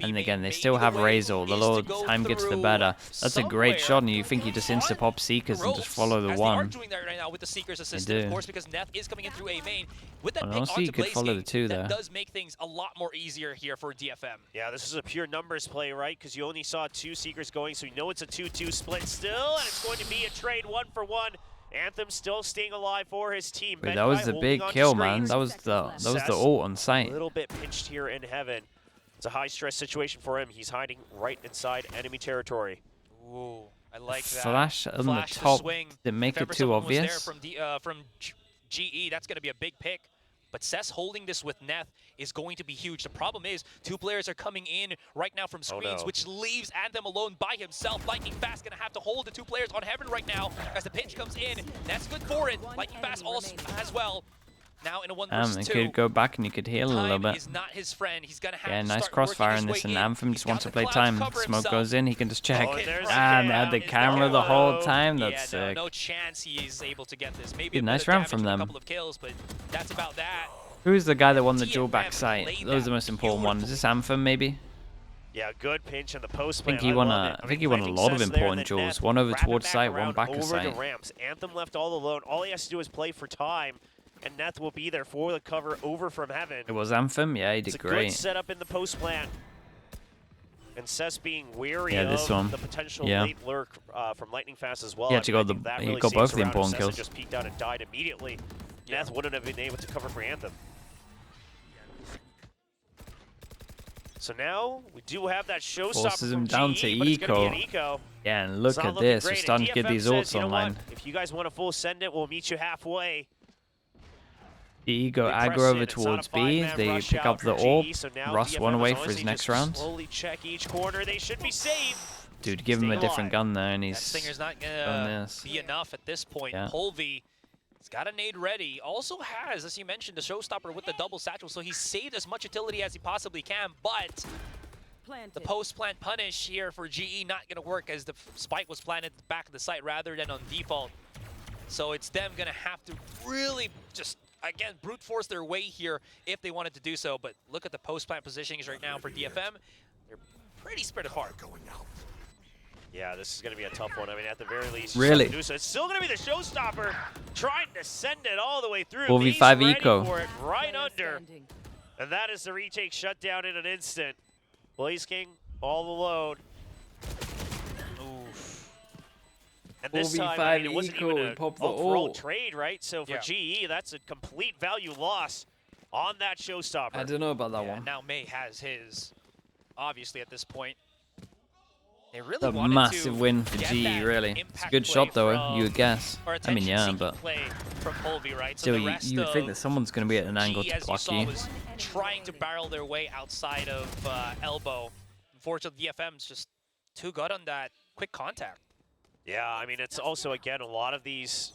And again, they still have Razor. The lower time gets the better. That's a great shot, and you think you just insta-pop Seekers and just follow the one. They are doing that right now with the Seekers assistant, of course, because Neth is coming in through A main. With that pick honestly, you onto could follow the two that there. does make things a lot more easier here for DFM. Yeah, this is a pure numbers play, right? Because you only saw 2 Seekers going, so you know it's a 2-2 split still, and it's going to be a trade 1-for-1. Anthem still staying alive for his team. Wait, that was the big kill, man. That was the ult on site. A little bit pinched here in heaven. It's a high stress situation for him. He's hiding right inside enemy territory. Ooh, I like that. Flash on the top. Didn't make it too obvious. From GE, that's going to be a big pick. But Cess holding this with Neth is going to be huge. The problem is, 2 players are coming in right now from screens, which leaves Anthem alone by himself. Lightning Fast going to have to hold the 2 players on Heaven right now as the pinch comes in. That's good for it. Lightning Fast also as well. Now in a 1 versus 2. You could go back and you could heal a little bit. Is not his friend. He's gonna have yeah, to nice start crossfire in this, and Anthem just wants to play time. Smoke goes in, he can just check. And they had the camera the whole time. That's sick. No chance he is able to get this. Maybe a nice round from them. A couple of kills, but that's about that. Who's the guy that won the duel back site? That was the most important one. Is this Anthem, maybe? Yeah, good pinch in the post. I think he won a lot of important duels. One over towards site, one back of site. Anthem left all alone. All he has to do is play for time, and Neth will be there for the cover over from Heaven. It was Anthem. Yeah, he did great. It's a good setup in the post plant. And Cess being weary of the potential late lurk from Lightning Fast as well. He actually got both the important kills. Just peeked out and died immediately. Neth wouldn't have been able to cover for Anthem. So now we do have that showstopper. Forces him down to eco. Yeah, and look at this. We're starting to get these ults online. If you guys want a full send it, we'll meet you halfway. DE go aggro over towards B. They pick up the orb. Russ one away for his next round. Slowly check each corner. They should be safe. Dude, give him a different gun there, and he's Stinger's not gonna be enough at this point. Yeah. Polvi has got a nade ready. Also has, as you mentioned, the showstopper with the double satchel, so he's saved as much utility as he possibly can. But the post-plant punish here for GE not gonna work, as the spike was planted at the back of the site rather than on default. So it's them gonna have to really just, again, brute force their way here if they wanted to do so. But look at the post-plant positionings right now for DFM. They're pretty spread apart. Yeah, this is going to be a tough one. I mean, at the very least, really, it's still going to be the showstopper trying to send it all the way through. 4v5 eco. For it right under. And that is the retake shutdown in an instant. Blaze King all alone. Oof. And this time, I mean, it wasn't even an overall trade, right? So for GE, that's a complete value loss on that showstopper. I don't know about that one. Now May has his, obviously, at this point. They really a massive win for GE, really. It's a good shot, though, you would guess. I mean, yeah, but Polvi, right? Still, you would think that someone's going to be at an angle to block you. Was trying to barrel their way outside of elbow. Unfortunately, DFM's just too good on that quick contact. Yeah, I mean, it's also, again, a lot of these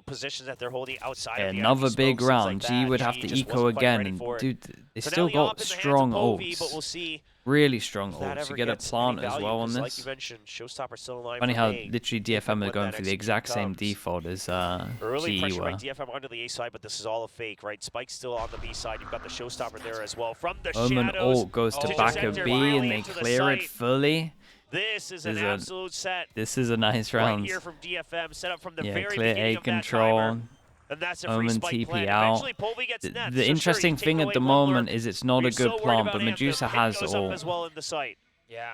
positions that they're holding outside of the another big round. Like GE would have to eco again, and dude, they still got strong ults. But we'll see. Really strong ults. You get a plant as well on this. Like you mentioned, showstopper still alive. Funny how literally DFM are going for the exact same default as early GE pressure were. by DFM onto the A side, but this is all a fake, right? Spike's still on the B side. You've got the showstopper there as well. From the Omen shadows, ult goes to back of B, and they clear it fully. This is an absolute set. This is a nice round. Right here from DFM, set up from the very clear beginning A of control. that timer. And that's a free spike TP plan. out. Eventually, Polvi gets nets. The So interesting sure, thing at the moment is it's not a good plant, but Anthem. Medusa has goes all. up as well in the site. Yeah.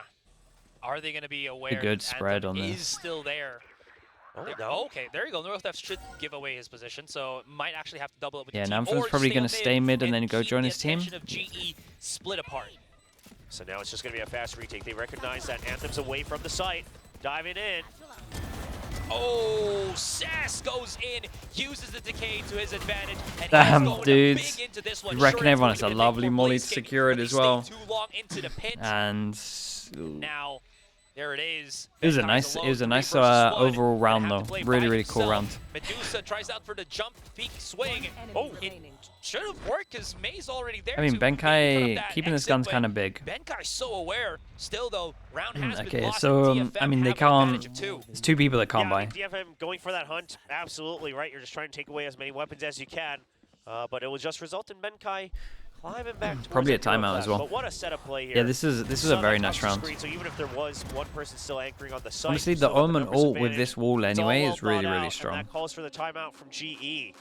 Are they going to be aware? A good that spread Anthem on is this. still there. Oh, No, okay, there you go. Northwest should give away his position, so might actually have to double up with Yeah, the team. Namfam's probably going to stay mid and then go join his team. Of GE split apart. So now it's just going to be a fast retake. They recognize that Anthem's away from the site. Diving in. Oh, Sass goes in, uses the decay to his advantage, and Damn, he's going dudes. big into this one. You reckon Sure, everyone it's has going a to be lovely big for molly to Blaze secure it King, as but he well. stayed too long into the pit. And Now, there it is. it was a nice overall round though. Really cool round. Medusa tries out for the jump peak swing. Oh, it should have worked because May's already there. I mean, Benkai keeping his guns kind of big. Benkai's so aware. Still though, round has been Okay, lost. so I mean, they can't. There's two people that can't buy. DFM going for that hunt, absolutely right. You're just trying to take away as many weapons as you can, but it will just result in Benkai climbing back towards Probably a the timeout as well. But what a setup play here. Yeah, this is a very nice round. So even if there was one person still anchoring on the site, Honestly, the Omen ult with this wall anyway is really strong. And that calls for the timeout from GE.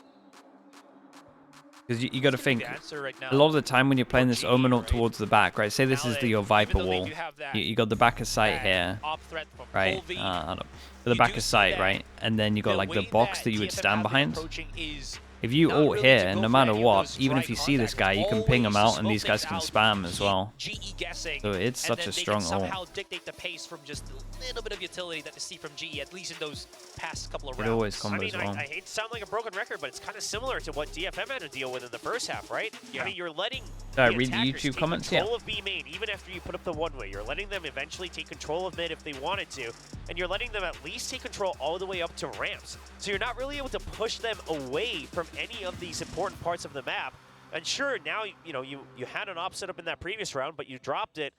Because you got to think, a lot of the time when you're playing this Omen ult towards the back, right? Say this is your Viper wall. You got the back of sight here, right? I don't know. The back of sight, right? And then you got like the box that you would stand behind. If you ult here, no matter what, even if you see this guy, you can ping him out and these guys can spam as well. So it's such a strong ult. Somehow dictate the pace from just a little bit of utility that they see from GE, at least in those past couple of rounds. It always combos well. I hate to sound like a broken record, but it's kind of similar to what DFM had to deal with in the first half, right? Yeah. I mean, you're letting read the YouTube comments, control of B main, even after you put up the one-way. You're letting them eventually take control of mid if they wanted to, and you're letting them at least take control all the way up to ramps. So you're not really able to push them away from any of these important parts of the map. And sure, now you had an op set up in that previous round, but you dropped it.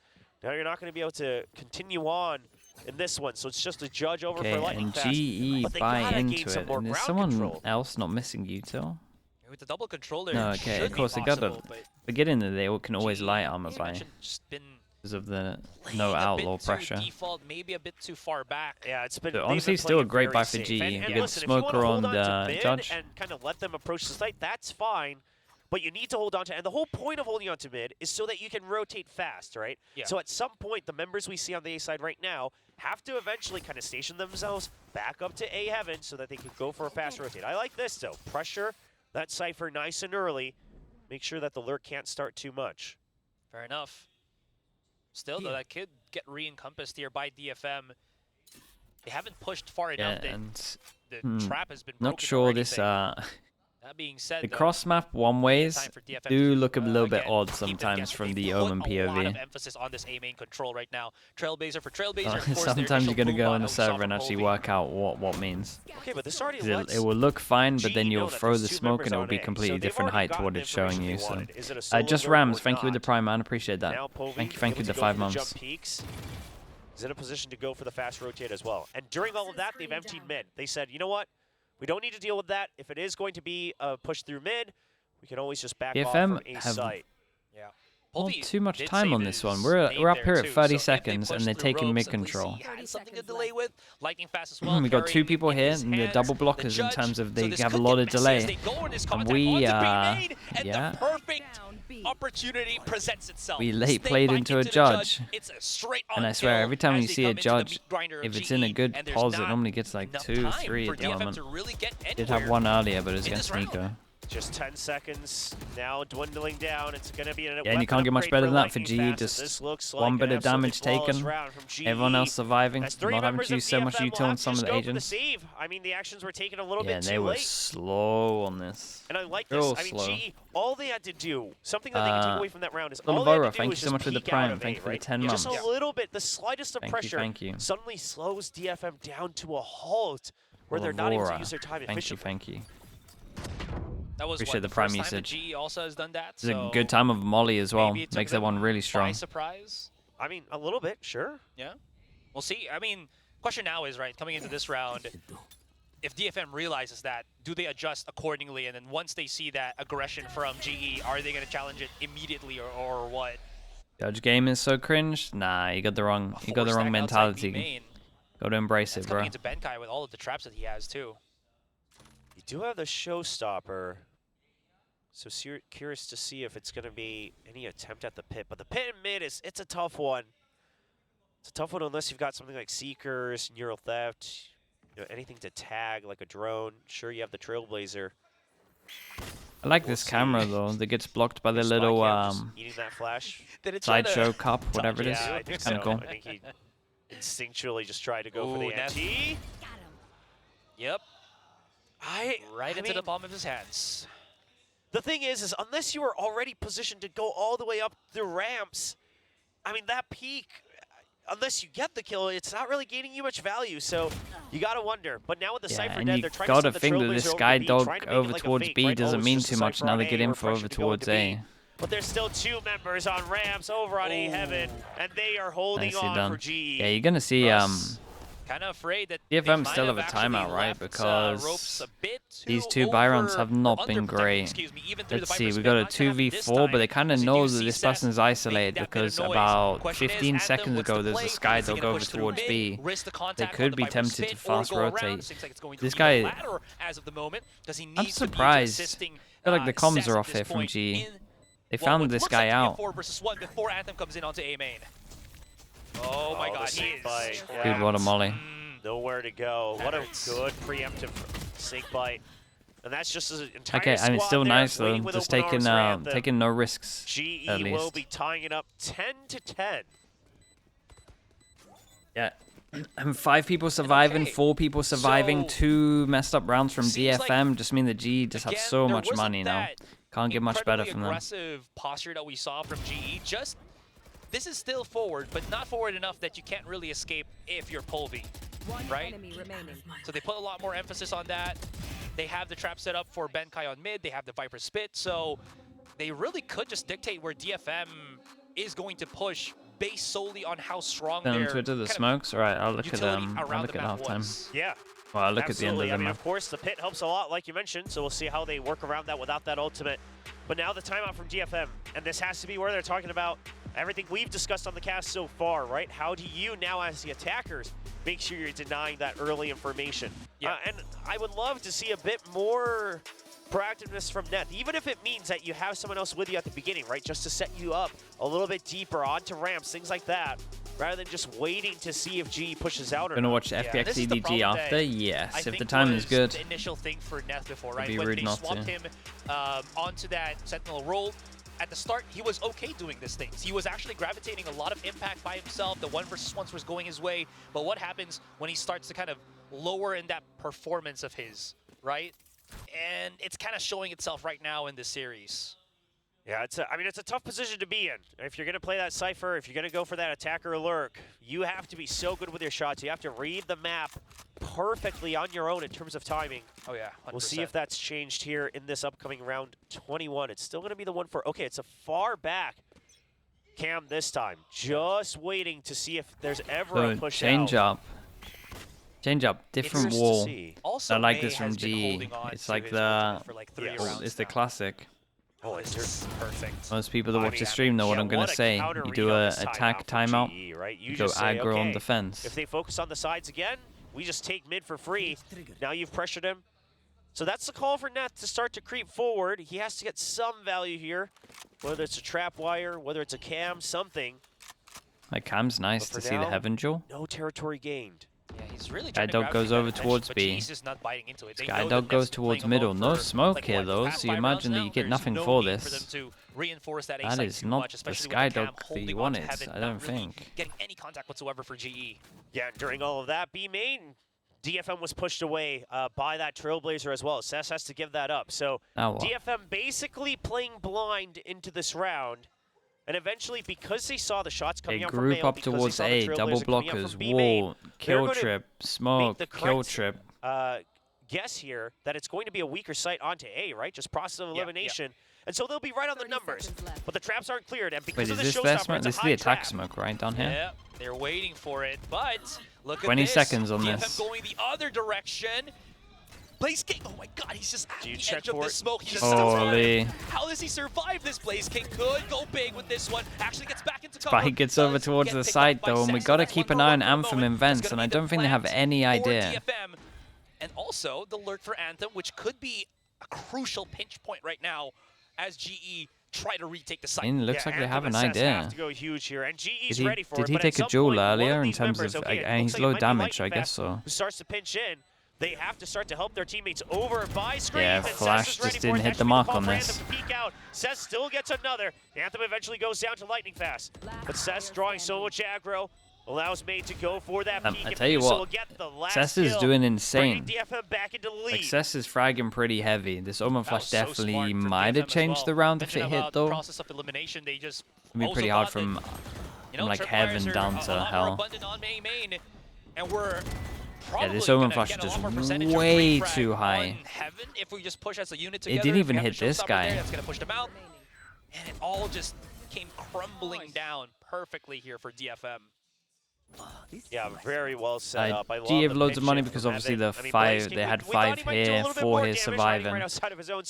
Now you're not going to be able to continue on in this one. So it's just a judge over for Lightning Fast. And GE buy into it. And there's someone else not missing util? With the double controller, no, okay, of course they got to. But get in there, they can always light armor buy. Because of the no outlaw pressure. Default, maybe a bit too far back. Yeah, it's been. So honestly, still a great buy for GE. You get smoker on the judge and kind of let them approach the site. That's fine, but you need to hold on to. And the whole point of holding on to mid is so that you can rotate fast, right? Yeah. So at some point, the members we see on the A side right now have to eventually kind of station themselves back up to A heaven so that they can go for a fast rotate. I like this though. Pressure that Cypher nice and early. Make sure that the lurk can't start too much. Fair enough. Still, though, that could get re-encompassed here by DFM. They haven't pushed far enough. And the trap has been broken. Not sure this. That being said, the cross map one ways do look a little bit odd sometimes from the Omen POV. A lot of emphasis on this A main control right now. Trailblazer for Trailblazer. Sometimes you're gonna go on the server and actually work out what means. Okay, but this already it will look fine, but then you'll throw the smoke and it will be completely different height to what it's showing you. So, just Rams, thank you with the prime man, appreciate that. Thank you with the 5 months. Is in a position to go for the fast rotate as well. And during all of that, they've emptied mid. They said, you know what? We don't need to deal with that. If it is going to be a push through mid, we can always just back off from A site. Yeah. Not too much time on this one. We're up here at 30 seconds, and they're taking mid control. Something to delay with. Lightning fast as well. We got 2 people here, and the double blockers in terms of they have a lot of delay. And we, yeah. Opportunity presents itself. We late played into a judge, and I swear every time you see a judge, if it's in a good pause, it normally gets like 2, 3 at the moment. Did have one earlier, but it was against Nico. Just 10 seconds now, dwindling down. It's going to be and you can't get much better than that for GE. Just one bit of damage taken. Everyone else surviving. Not having to use so much util on some of the agents. I mean, the actions were taken a little bit too late. Yeah, they were slow on this. And I like this. I mean, GE, all they had to do, something that they can take away from that round is all Olivora, they had to do was just for the prime. Thank you for the 10 months. Just a little bit, the slightest of pressure suddenly slows DFM down to a halt where they're not able to use their time efficiently. Thank you. That was appreciate the prime usage. GE also has done that. It's a good time of Molly as well. Makes that one really strong. By surprise? I mean, a little bit, sure. Yeah. We'll see. I mean, question now is, right, coming into this round, if DFM realizes that, do they adjust accordingly? And then once they see that aggression from GE, are they going to challenge it immediately or what? Judge game is so cringe. Nah, you got the wrong mentality. Got to embrace it, bro. Coming into Benkai with all of the traps that he has too. You do have the showstopper. So curious to see if it's going to be any attempt at the pit. But the pit in mid it's a tough one. It's a tough one unless you've got something like Seekers, Neural Theft, anything to tag like a drone. Sure, you have the Trailblazer. I like this camera though. That gets blocked by the little eating that flash. sideshow cup, whatever it is. Yeah, It's kind of cool. I think he instinctually just tried to go for the NT. Yep. I into mean, the palm of his hands. The thing is unless you were already positioned to go all the way up the ramps, I mean, that peak, unless you get the kill, it's not really gaining you much value. So you got to wonder. But now with the Cypher dead, they're trying to send the think that Trailblazer this over Sky to B, Dog trying to make over it like towards fake, B right? doesn't it's mean just too a much. Cypher Now on they get A, info we're over pressured to go towards into A. B. But there's still 2 members on ramps over on A Heaven, and they are holding on for GE. Yeah, you're gonna see Kind of afraid that DFM still have a timeout, right? Because these 2 Byrons have not been great. Let's see, we got a 2v4, but they kind of know that this person's isolated because about 15 seconds ago there's a Sky Dog over towards B. They could be tempted to fast rotate. This guy, I'm surprised. I feel like the comms are off here from G. They found this guy out. 4 versus 1 before Anthem comes in onto A main. Oh my god, he is. Dude, what a molly. Nowhere to go. What a good preemptive snake bite. And that's just an entire Okay, I mean, it's still nice though. Just taking no risks. GE at least. will be tying it up 10-10. Yeah. 5 people surviving, 4 people surviving, 2 messed up rounds from DFM just mean that G just have so much money now. Can't get much better from them. Aggressive posture that we saw from GE. This is still forward, but not forward enough that you can't really escape if you're Pulvy, right? So they put a lot more emphasis on that. They have the trap set up for Benkai on mid. They have the Viper Spit, so they really could just dictate where DFM is going to push based solely on how strong their Twitter the smokes. All right, I'll look at I'll look at halftime. Yeah. Well, I'll look at the end of the I mean, map. of course, the pit helps a lot, like you mentioned, so we'll see how they work around that without that ultimate. But now the timeout from DFM, and this has to be where they're talking about everything we've discussed on the cast so far, right? How do you now, as the attackers, make sure you're denying that early information? Yeah. And I would love to see a bit more proactiveness from Neth, even if it means that you have someone else with you at the beginning, right? Just to set you up a little bit deeper onto ramps, things like that, rather than just waiting to see if G pushes out or Gonna not. watch FPX EDG after? Yes, if the time is good. The initial thing for Neth before, right? It'd be When rude they not swapped to. him onto that Sentinel role, at the start, he was okay doing these things. He was actually gravitating a lot of impact by himself. The 1 versus 1s was going his way. But what happens when he starts to kind of lower in that performance of his, right? And it's kind of showing itself right now in this series. Yeah, I mean, it's a tough position to be in. If you're going to play that Cypher, if you're going to go for that attacker lurk, you have to be so good with your shots. You have to read the map perfectly on your own in terms of timing. Oh, yeah, 100%. We'll see if that's changed here in this upcoming round 21. It's still going to be the one for, okay, it's a far back cam this time. Just waiting to see if there's ever a push change out. Change up, different wall. Also, I like May this from has been G. holding on It's to like his the, ultimate for like 3 rounds it's the now. classic. Oh, it's perfect. Most people that I watch mean, the stream know what I'm gonna what a say. counter You do read on a this attack from timeout, GE, right? you go just say, aggro on okay, defense. If they focus on the sides again, we just take mid for free. Now you've pressured him. So that's the call for Neth to start to creep forward. He has to get some value here, whether it's a trap wire, whether it's a cam, something. Like cam's nice to see the Heaven Jewel. No territory gained. Yeah, he's really Sky trying to Dog grab goes that over attention, towards but B. G's just not biting into it. They Sky know Dog that goes Neth's towards playing middle. alone No for, smoke like, here what, though, past so you 5 imagine rounds that now? you get There's nothing no for need this. For them to reinforce that A That site is too not much, the especially Sky with the Dog cam that holding you on to wanted, Heaven, I not don't really think. getting any contact whatsoever for GE. Yeah, and during all of that, B main, DFM was pushed away by that Trailblazer as well. Sess has to give that up. So DFM basically playing blind into this round. And eventually, because they saw the shots coming out from group Mail, up towards A, double blockers, wall, kill trip, smoke, kill trip. Guess here that it's going to be a weaker site onto A, right? Just process of elimination. And so they'll be right on the numbers. But the traps aren't cleared. And because of the showstopper, this is the attack smoke, right, down here? Yeah, they're waiting for it. But look at 20 this. seconds on DFM this. going the other direction. Blaze King, oh my god, he's just at the edge of the smoke. He just Holy. How does he survive this? Blaze King could go big with this one. Actually gets back into cover. Spike gets over towards the side though, and we got to keep an eye on Anthem in vents, and I don't think they have any idea. DFM. And also the lurk for Anthem, which could be a crucial pinch point right now as GE try to retake the site. Looks like they have an idea. Have to go huge here, and GE's did he, ready for did it, he but take a at some duel point, earlier in these terms members, of, okay, he's low damage, I guess so. Who starts to pinch in. They have to start to help their teammates over by screens. Yeah, Flash just didn't hit the mark on this. Cess still gets another. Anthem eventually goes down to lightning fast. But Cess drawing so much aggro allows Made to go for that peek. I tell you what, Cess is doing insane. DFM back into the lead. Like, Cess is fragging pretty heavy. This Omen Flash definitely might have changed the round if it hit though. Process of elimination, they just it'd be pretty hard from like heaven down to hell. And we're yeah, this Omen Flash is just way too high. Heaven, if we just push as a unit together, it didn't even hit this guy. That's gonna push them out, and it all just came crumbling down perfectly here for DFM. Yeah, very well set up. I love G have the loads of money pinch because from obviously Heaven. They had 5 here, 4 here surviving.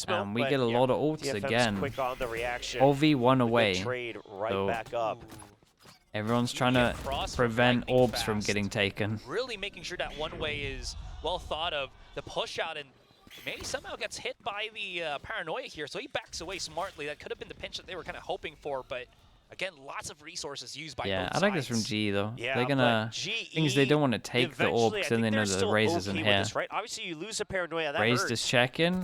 And we get a lot of ults again. 4v1 away. So everyone's trying to prevent orbs from getting taken. Really making sure that one way is well thought of. The push out, and Manny somehow gets hit by the paranoia here, so he backs away smartly. That could have been the pinch that they were kind of hoping for, but again, lots of resources used by both I like this from G though. Yeah, they're gonna things they don't want to take the orb because then they know the Raze isn't here. This, right? Obviously, you lose a paranoia. That Raze hurts. just checking,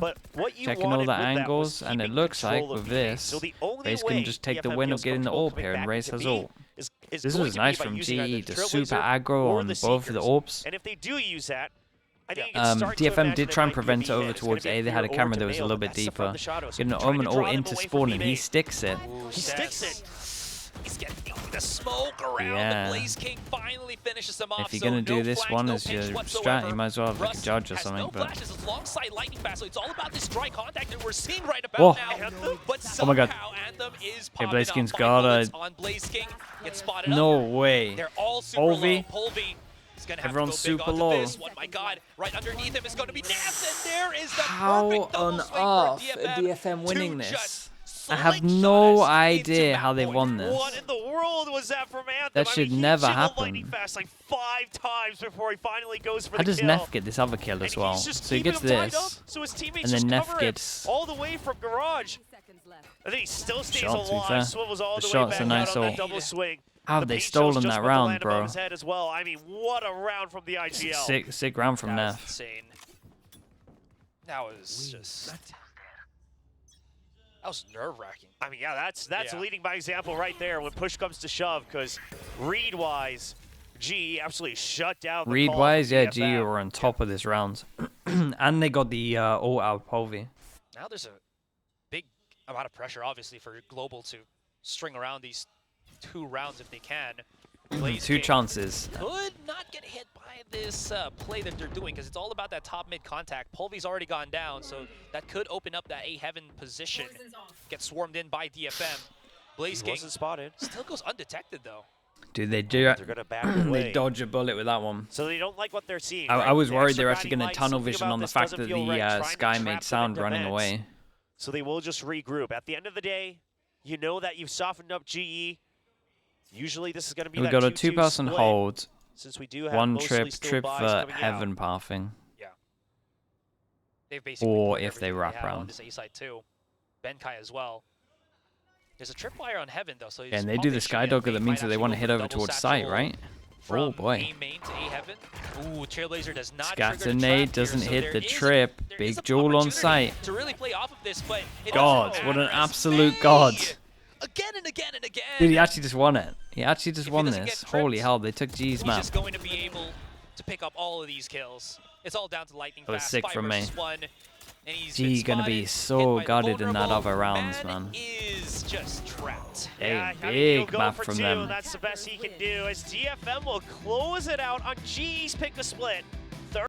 checking all the angles, and it looks like with this, Raze can just take the win of getting the orb here, and Raze has ult. This was nice from GE to super aggro on both of the orbs. And if they do use that, DFM did try and prevent it over towards A. They had a camera that was a little bit deeper. Getting an Omen ult into spawn, and he sticks it. He sticks it. He's getting the smoke around. The Blaze King finally finishes him off. If you're gonna do this one as your strat, you might as well have like a judge or something. No but flashes alongside lightning fast, so it's all about this dry contact that we're seeing right about now. But oh my god! Anthem is hey, Blaze King's got a. On Blaze King. Gets spotted no up. way. They're all super low. Polvy. Everyone's super low. Oh my god, right underneath him is going to be Nast, and there is the how on earth are DFM winning this? I have no idea how they won this. What in the world was that from Anthem? That should never happen. Fast like 5 times before he finally goes for how the does Neff get this other kill as well? So he gets this, so his and then Neff gets all the way from garage. I think he still stays alive. Swivels all the way shot's back a nice out on ult. that double swing. How have they stolen that round, bro? As well. I mean, what a round from the IGL. Sick round from Neff. Insane. That was just. That was nerve-wracking. I mean, yeah, that's leading by example right there when push comes to shove, because read-wise, GE absolutely shut down the read-wise, yeah, GE were on top of this round. And they got the ult out of Polvy. Now there's a big amount of pressure, obviously, for Global to string around these 2 rounds if they can. 2 chances. Could not get hit by this play that they're doing, because it's all about that top-mid contact. Polvy's already gone down, so that could open up that A-Heaven position. Get swarmed in by DFM. Blaze King wasn't spotted. Still goes undetected, though. Dude, they do. They're gonna back away. They dodge a bullet with that one. So they don't like what they're seeing. I was worried they're actually going to tunnel vision on the fact that the Sky made sound running away. So they will just regroup. At the end of the day, you know that you've softened up GE. Usually this is going to be we got a 2-person hold. Since we do have 1 trip for Heaven pathing. Yeah. They've basically or if they wrap around. This A side too. Benkai as well. There's a tripwire on Heaven though, so and they do the Skydogger, that means that they want to hit over towards site, right? Oh boy. A-main to A-Heaven. Ooh, Trailblazer does not Scatter nade doesn't hit the trip. Big jewel on site. To really play off of this, but God, what an absolute god. Again and again and again. Dude, he actually just won it. He actually just won this. Holy hell, they took G's map. He's just going to be able to pick up all of these kills. It's all down to lightning fast. That was sick from me. G gonna be so guarded in that other rounds, man. Is just trapped. A big map from them. That's the best he can do as DFM will close it out on G's pick the split.